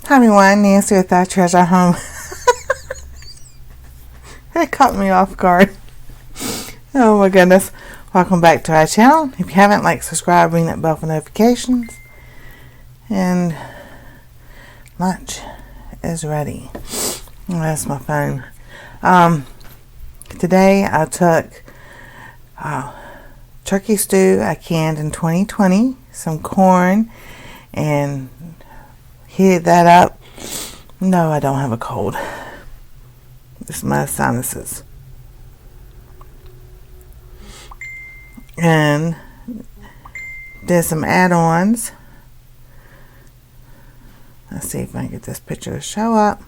Hi everyone, Nancy with That Treasure Home. It caught me off guard. Oh my goodness. Welcome back to our channel. If you haven't, like, subscribe, ring that bell for notifications. And lunch is ready. Oh, that's my phone. Today I took turkey stew I canned in 2020, some corn, and heated that up. No, I don't have a cold. It's my sinuses. And did some add-ons. Let's see if I can get this picture to show up.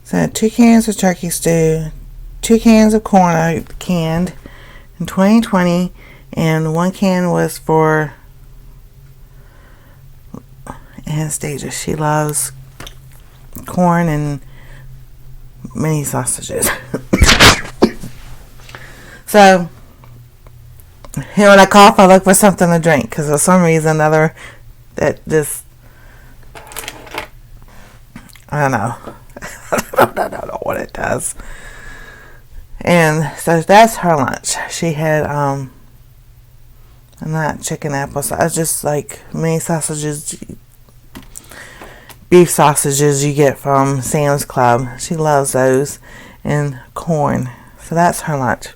So 2 cans of turkey stew, 2 cans of corn I canned in 2020, and 1 can was for Anastasia. She loves corn and mini sausages. So here when I cough, I look for something to drink because for some reason or other that just, I don't know. I don't know what it does. And so that's her lunch. She had not chicken applesauce, just like mini sausages, beef sausages you get from Sam's Club. She loves those, and corn. So that's her lunch.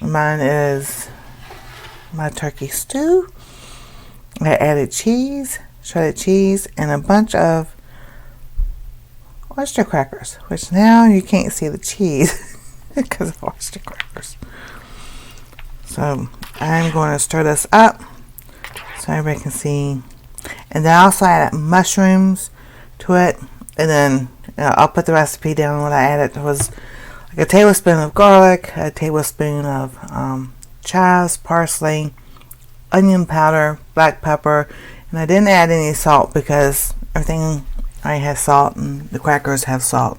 Mine is my turkey stew. I added cheese, shredded cheese, and a bunch of oyster crackers, which now you can't see the cheese because of oyster crackers. So I'm going to stir this up so everybody can see. And then I also added mushrooms to it, and then I'll put the recipe down. What I added was like a tablespoon of garlic, a tablespoon of chives, parsley, onion powder, black pepper, and I didn't add any salt because everything already has salt and the crackers have salt.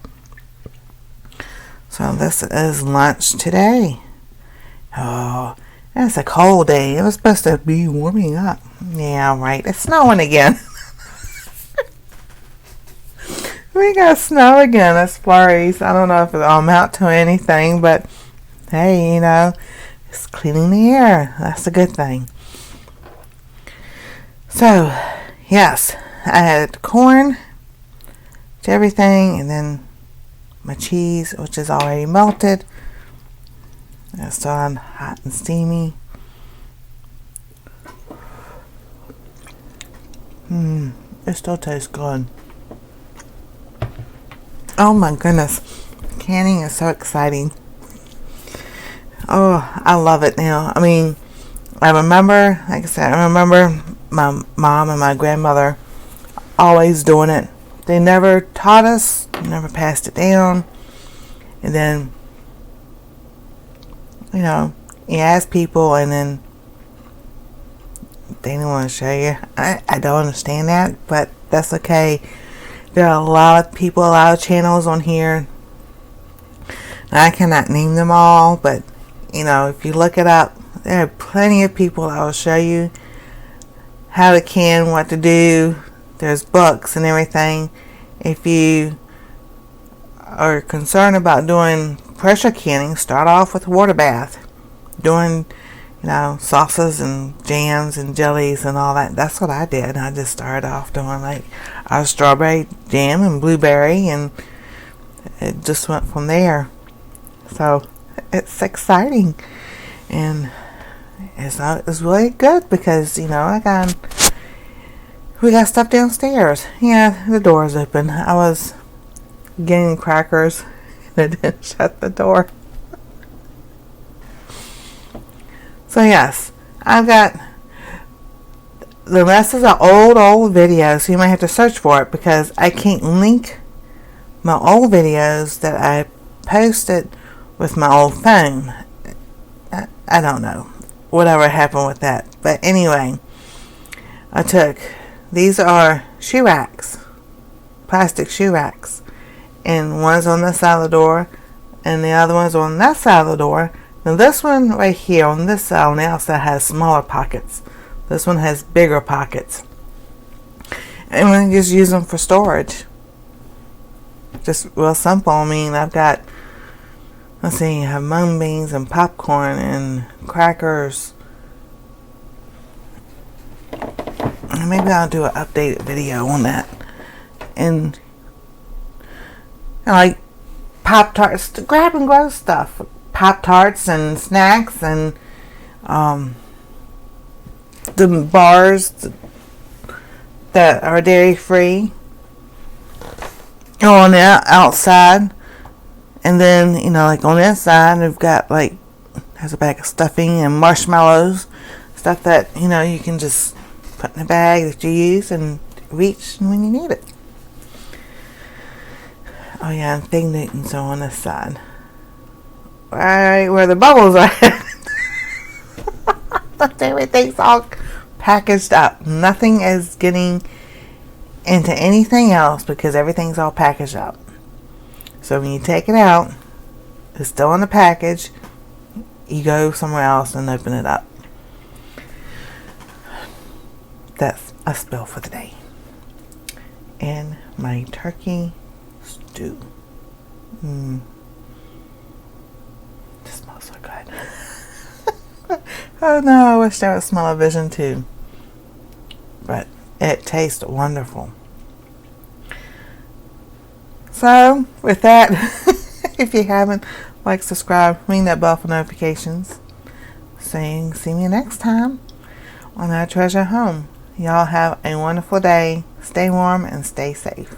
So this is lunch today. Oh, it's a cold day. It was supposed to be warming up. Yeah, right. It's snowing again. We got snow again. It's flurries. I don't know if it'll amount to anything, but hey, you know, it's cleaning the air. That's a good thing. So, yes, I had corn to everything, and then my cheese, which is already melted. It's still on hot and steamy. It still tastes good. Oh my goodness. Canning is so exciting. Oh, I love it now. I mean, I remember, like I said, I remember my mom and my grandmother always doing it. They never taught us, never passed it down. And then, you know, you ask people and then they don't want to show you. I don't understand that, but that's okay. There are a lot of people, a lot of channels on here. I cannot name them all, but, you know, if you look it up, there are plenty of people that will show you how to can, what to do. There's books and everything. If you are concerned about doing pressure canning, start off with a water bath. Doing, you know, sauces and jams and jellies and all that. That's what I did. I just started off doing like our strawberry jam and blueberry, and it just went from there. So it's exciting, and it's really good because, you know, we got stuff downstairs. Yeah, the door's open. I was getting crackers and I didn't shut the door. So yes, I've got the rest of the old videos, so you might have to search for it because I can't link my old videos that I posted with my old phone. I don't know. Whatever happened with that. But anyway, these are shoe racks, plastic shoe racks, and one's on the side of the door, and the other one's on that side of the door. Now this one right here on this side on the outside has smaller pockets. This one has bigger pockets. And we just use them for storage. Just real simple. I mean, I've got, let's see, I have mung beans and popcorn and crackers. Maybe I'll do an updated video on that. And I like Pop-Tarts, grab and go stuff. Pop-Tarts and snacks and the bars that are dairy free on the outside. And then, you know, like on the inside, we've got like, has a bag of stuffing and marshmallows. Stuff that, you know, you can just put in a bag that you use and reach when you need it. Oh yeah, and Fig Newtons are on this side. Right where the bubbles are. Everything's all packaged up. Nothing is getting into anything else because everything's all packaged up. So when you take it out, it's still in the package. You go somewhere else and open it up. That's a spill for the day. And my turkey stew. It smells so good. Oh no, I wish there was smell-o-vision too. But it tastes wonderful. So, with that, if you haven't, like, subscribe, ring that bell for notifications. Saying, see me next time on Our Treasure Home. Y'all have a wonderful day. Stay warm and stay safe.